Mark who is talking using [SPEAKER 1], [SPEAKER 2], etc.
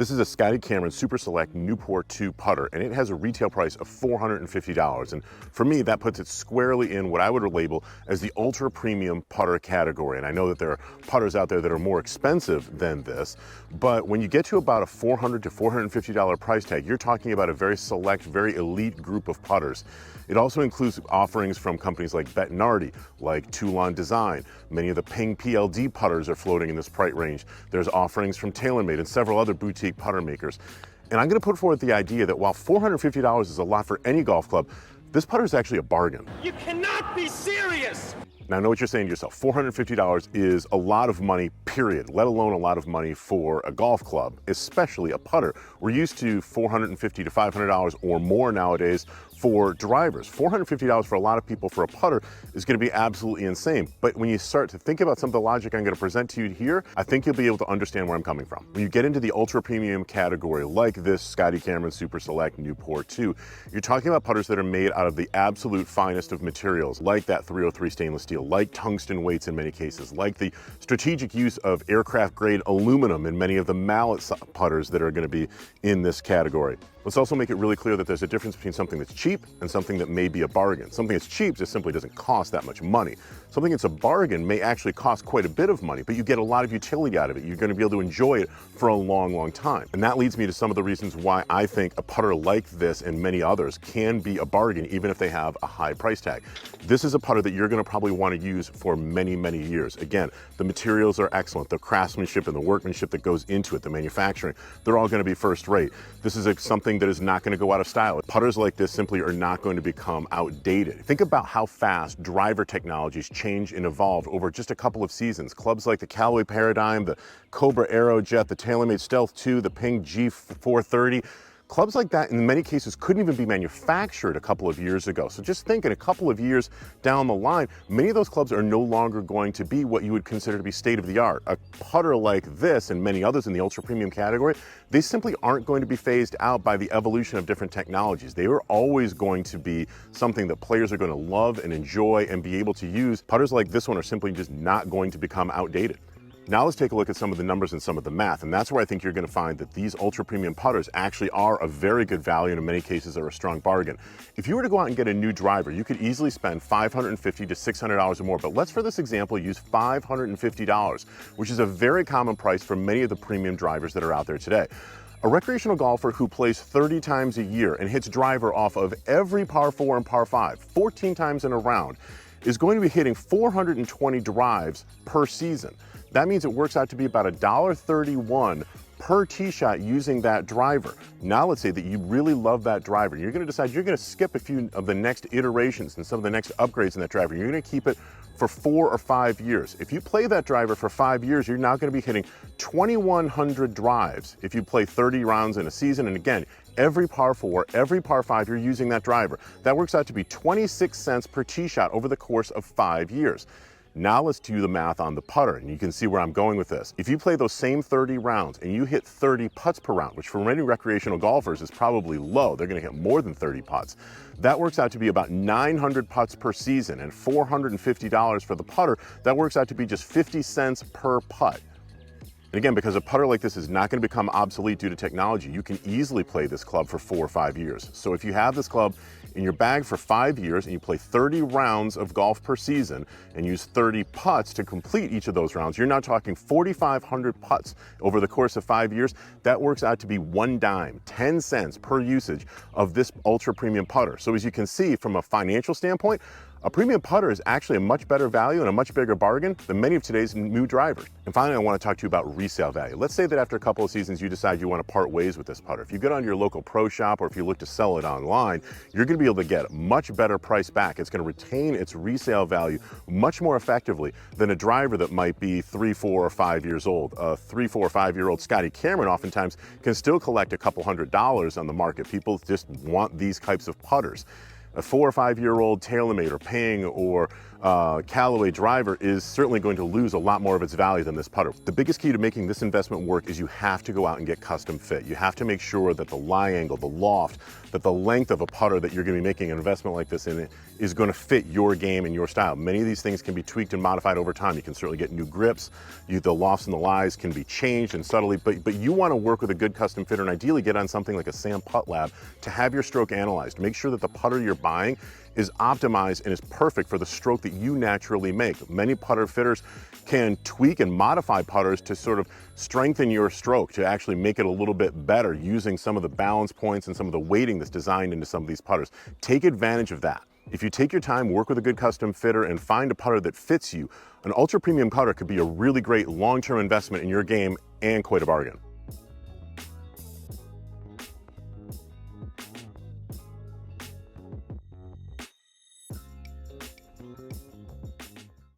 [SPEAKER 1] This is a Scotty Cameron Super Select Newport 2 putter, and it has a retail price of $450. And for me, that puts it squarely in what I would label as the ultra premium putter category. And I know that there are putters out there that are more expensive than this, but when you get to about a $400 to $450 price tag, you're talking about a very select, very elite group of putters. It also includes offerings from companies like Bettinardi, like Toulon Design. Many of the Ping PLD putters are floating in this price range. There's offerings from TaylorMade and several other boutique putter makers. And I'm going to put forward the idea that while $450 is a lot for any golf club, this putter is actually a bargain.
[SPEAKER 2] You cannot be serious!
[SPEAKER 1] Now, I know what you're saying to yourself. $450 is a lot of money, period, let alone a lot of money for a golf club, especially a putter. We're used to $450 to $500 or more nowadays for drivers. $450 for a lot of people for a putter is going to be absolutely insane. But when you start to think about some of the logic I'm going to present to you here, I think you'll be able to understand where I'm coming from. When you get into the ultra premium category, like this Scotty Cameron Super Select Newport 2, you're talking about putters that are made out of the absolute finest of materials, like that 303 stainless steel, like tungsten weights in many cases, like the strategic use of aircraft grade aluminum in many of the mallet putters that are going to be in this category. Let's also make it really clear that there's a difference between something that's cheap and something that may be a bargain. Something that's cheap just simply doesn't cost that much money. Something that's a bargain may actually cost quite a bit of money, but you get a lot of utility out of it. You're going to be able to enjoy it for a long, long time. And that leads me to some of the reasons why I think a putter like this and many others can be a bargain even if they have a high price tag. This is a putter that you're going to probably want to use for many, many years. Again, the materials are excellent. The craftsmanship and the workmanship that goes into it, the manufacturing, they're all going to be first rate. This is something that is not going to go out of style. Putters like this simply are not going to become outdated. Think about how fast driver technologies change and evolve over just a couple of seasons. Clubs like the Callaway Paradigm, the Cobra Aerojet, the TaylorMade Stealth 2, the Ping G430, clubs like that in many cases couldn't even be manufactured a couple of years ago. So just think in a couple of years down the line, many of those clubs are no longer going to be what you would consider to be state of the art. A putter like this and many others in the ultra premium category, they simply aren't going to be phased out by the evolution of different technologies. They are always going to be something that players are going to love and enjoy and be able to use. Putters like this one are simply just not going to become outdated. Now let's take a look at some of the numbers and some of the math, and that's where I think you're going to find that these ultra premium putters actually are a very good value and in many cases are a strong bargain. If you were to go out and get a new driver, you could easily spend $550 to $600 or more, but let's for this example use $550, which is a very common price for many of the premium drivers that are out there today. A recreational golfer who plays 30 times a year and hits driver off of every par 4 and par 5, 14 times in a round, is going to be hitting 420 drives per season. That means it works out to be about $1.31 per tee shot using that driver. Now let's say that you really love that driver. You're going to decide you're going to skip a few of the next iterations and some of the next upgrades in that driver. You're going to keep it for 4 or 5 years. If you play that driver for 5 years, you're now going to be hitting 2,100 drives if you play 30 rounds in a season. And again, every par 4, every par 5, you're using that driver. That works out to be 26 cents per tee shot over the course of 5 years. Now let's do the math on the putter, and you can see where I'm going with this. If you play those same 30 rounds and you hit 30 putts per round, which for many recreational golfers is probably low, they're going to hit more than 30 putts. That works out to be about 900 putts per season, and $450 for the putter, that works out to be just 50 cents per putt. And again, because a putter like this is not going to become obsolete due to technology, you can easily play this club for 4 or 5 years. So if you have this club in your bag for 5 years and you play 30 rounds of golf per season and use 30 putts to complete each of those rounds, you're now talking 4,500 putts over the course of 5 years. That works out to be 1 dime, 10 cents per usage of this ultra premium putter. So as you can see from a financial standpoint, a premium putter is actually a much better value and a much bigger bargain than many of today's new drivers. And finally, I want to talk to you about resale value. Let's say that after a couple of seasons, you decide you want to part ways with this putter. If you get on your local pro shop or if you look to sell it online, you're going to be able to get a much better price back. It's going to retain its resale value much more effectively than a driver that might be 3, 4, or 5 years old. A 3, 4, or 5-year-old Scotty Cameron oftentimes can still collect a couple $100s on the market. People just want these types of putters. A 4 or 5 year old TaylorMade or Ping or Callaway driver is certainly going to lose a lot more of its value than this putter. The biggest key to making this investment work is you have to go out and get custom fit. You have to make sure that the lie angle, the loft, that the length of a putter that you're going to be making an investment like this in is going to fit your game and your style. Many of these things can be tweaked and modified over time. You can certainly get new grips. The lofts and the lies can be changed and subtly, but you want to work with a good custom fitter and ideally get on something like a Sam Putt Lab to have your stroke analyzed. Make sure that the putter you're buying is optimized and is perfect for the stroke that you naturally make. Many putter fitters can tweak and modify putters to sort of strengthen your stroke, to actually make it a little bit better using some of the balance points and some of the weighting that's designed into some of these putters. Take advantage of that. If you take your time, work with a good custom fitter, and find a putter that fits you, an ultra premium putter could be a really great long-term investment in your game and quite a bargain.